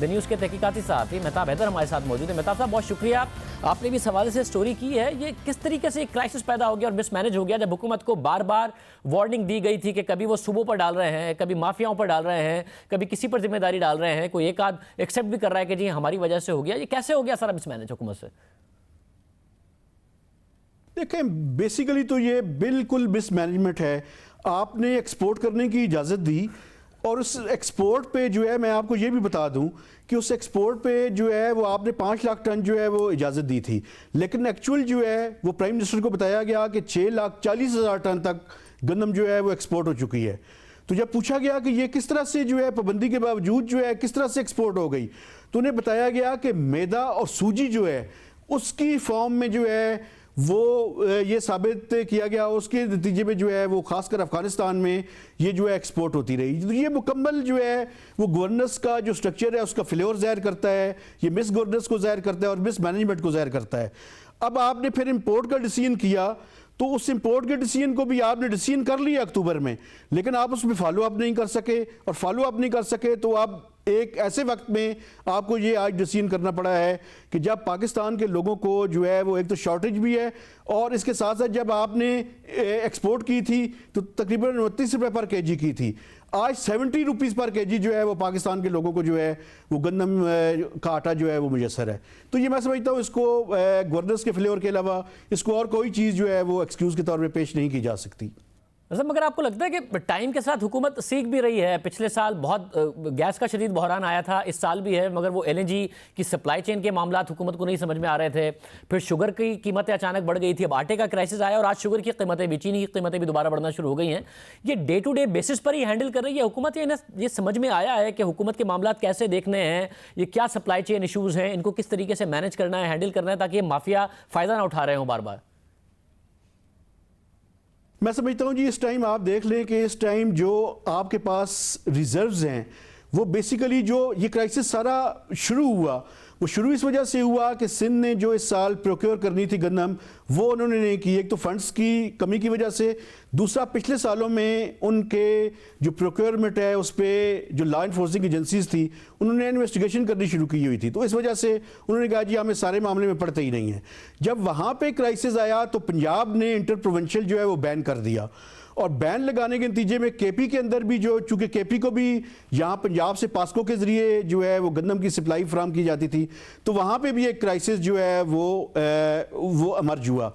The news के तहकीकाती सहाफ़ी मेहताब हैदर हमारे साथ मौजूद है। मेहताब साहब, बहुत शुक्रिया, आपने भी इस हवाले से स्टोरी की है। ये किस तरीके से एक क्राइसिस पैदा हो गया और मिसमैनेज हो गया, जब हुकूमत को बार बार वार्निंग दी गई थी कि कभी वो सूबों पर डाल रहे हैं, कभी माफियाओं पर डाल रहे हैं, कभी किसी पर जिम्मेदारी डाल रहे हैं, कोई एक आध एक्सेप्ट भी कर रहा है कि जी हमारी वजह से हो गया। ये कैसे हो गया सारा मिसमैनेज हुकूमत से? देखें, बेसिकली तो ये बिल्कुल मिसमैनेजमेंट है। आपने एक्सपोर्ट करने की इजाज़त दी और उस एक्सपोर्ट पे जो है, मैं आपको ये भी बता दूं कि उस एक्सपोर्ट पे जो है वो आपने 5 लाख टन जो है वो इजाज़त दी थी, लेकिन एक्चुअल जो है वो प्राइम मिनिस्टर को बताया गया कि 6,40,000 टन तक गंदम जो है वो एक्सपोर्ट हो चुकी है। तो जब पूछा गया कि ये किस तरह से जो है पाबंदी के बावजूद जो है किस तरह से एक्सपोर्ट हो गई, तो उन्हें बताया गया कि मैदा और सूजी जो है उसकी फॉर्म में जो है वो ये साबित किया गया, उसके नतीजे में जो है वो खासकर अफगानिस्तान में ये जो है एक्सपोर्ट होती रही। तो ये मुकम्मल जो है वो गवर्नेंस का जो स्ट्रक्चर है उसका फ्लेवर ज़ाहिर करता है, ये मिस गवर्नेंस को ज़ाहिर करता है और मिस मैनेजमेंट को ज़ाहिर करता है। अब आपने फिर इंपोर्ट का डिसीजन किया, तो उस इंपोर्ट के डिसीजन को भी आपने डिसीजन कर लिया अक्टूबर में, लेकिन आप उसमें फॉलो अप नहीं कर सके, और फॉलो अप नहीं कर सके तो आप एक ऐसे वक्त में आपको ये आज डिसीजन करना पड़ा है कि जब पाकिस्तान के लोगों को जो है वो एक तो शॉर्टेज भी है, और इसके साथ साथ जब आपने एक्सपोर्ट की थी तो तकरीबन 29 रुपये पर केजी की थी, आज 70 रुपीज़ पर केजी जो है वो पाकिस्तान के लोगों को जो है वो गंदम का आटा जो है वो मुयसर है। तो ये मैं समझता हूँ इसको गवर्नेंस के फ्लेवर के अलावा इसको और कोई चीज़ जो है वो एक्सक्यूज़ के तौर पर पेश नहीं की जा सकती। मगर आपको लगता है कि टाइम के साथ हुकूमत सीख भी रही है? पिछले साल बहुत गैस का शदीद बहरान आया था, इस साल भी है, मगर वो LNG की सप्लाई चेन के मामला हुकूमत को नहीं समझ में आ रहे थे। फिर शुगर की कीमतें अचानक बढ़ गई थी, अब आटे का क्राइसिस आया और आज शुगर की कीमतें भी, चीनी की कीमतें भी दोबारा बढ़ना शुरू हो गई हैं। ये डे टू डे बेसिस पर ही हैंडल कर रही है हुकूमत, या ये समझ में आया है कि हुकूमत के मामला कैसे देखने हैं, ये क्या सप्लाई चेन इशूज़ हैं, इनको किस तरीके से मैनेज करना है, हैंडल करना है, ताकि ये माफिया फ़ायदा ना उठा रहे हों बार बार? मैं समझता हूँ जी, इस टाइम आप देख लें कि इस टाइम जो आपके पास रिजर्व्स हैं वो बेसिकली जो ये क्राइसिस सारा शुरू हुआ वो शुरू इस वजह से हुआ कि सिंध ने जो इस साल प्रोक्योर करनी थी गंदम वो उन्होंने नहीं की। एक तो फंड्स की कमी की वजह से, दूसरा पिछले सालों में उनके जो प्रोक्योरमेंट है उस पर जो लॉ इन्फोर्सिंग एजेंसीज थी उन्होंने इन्वेस्टिगेशन करनी शुरू की हुई थी, तो इस वजह से उन्होंने कहा जी हमें सारे मामले में पड़ते ही नहीं है। जब वहाँ पे क्राइसिस आया तो पंजाब ने इंटर प्रोविंशियल जो है वो बैन कर दिया, और बैन लगाने के नतीजे में KP के अंदर भी जो, चूंकि KP को भी यहाँ पंजाब से पास्को के ज़रिए जो है वो गंदम की सप्लाई फराम की जाती थी, तो वहाँ पे भी एक क्राइसिस जो है वो एमर्ज हुआ।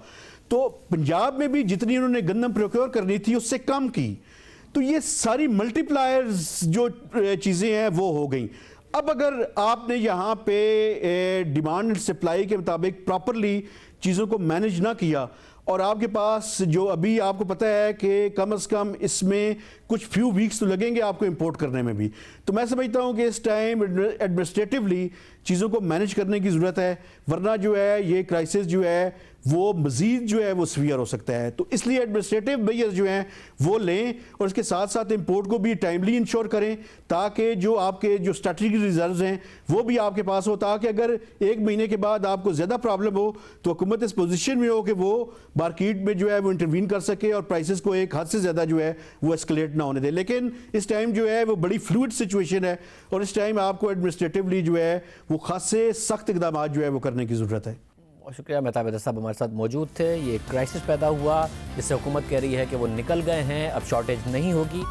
तो पंजाब में भी जितनी उन्होंने गंदम प्रोक्योर करनी थी उससे कम की, तो ये सारी मल्टीप्लायर्स जो चीज़ें हैं वो हो गई। अब अगर आपने यहाँ पे डिमांड एंड सप्लाई के मुताबिक प्रॉपरली चीज़ों को मैनेज ना किया, और आपके पास जो अभी आपको पता है कि कम से कम इसमें कुछ फ्यू वीक्स तो लगेंगे आपको इंपोर्ट करने में भी, तो मैं समझता हूँ कि इस टाइम एडमिनिस्ट्रेटिवली चीज़ों को मैनेज करने की ज़रूरत है, वरना जो है ये क्राइसिस जो है वो मज़ीद जो है वो सीवियर हो सकता है। तो इसलिए एडमिनिस्ट्रेटिव मेजर्स जो हैं वो लें, और इसके साथ साथ इंपोर्ट को भी टाइमली इंश्योर करें, ताकि जो आपके जो स्ट्रेटजिक रिजर्व्स हैं वो भी आपके पास हो, ताकि अगर 1 महीने के बाद आपको ज़्यादा प्रॉब्लम हो तो हुकूमत इस पोजीशन में हो कि वो मार्केट में जो है वो इंटरवीन कर सके और प्राइसेस को एक हद से ज़्यादा जो है वो एस्केलेट ना होने दे। लेकिन इस टाइम जो है वो बड़ी फ्लूइड सिचुएशन है, और इस टाइम आपको एडमिनिस्ट्रेटिवली जो है वो खासे सख्त इक़दाम जो है वो करने की ज़रूरत है। बहुत शुक्रिया, मेहताब हैदर साहब हमारे साथ मौजूद थे। ये क्राइसिस पैदा हुआ जिससे हुकूमत कह रही है कि वो निकल गए हैं, अब शॉर्टेज नहीं होगी।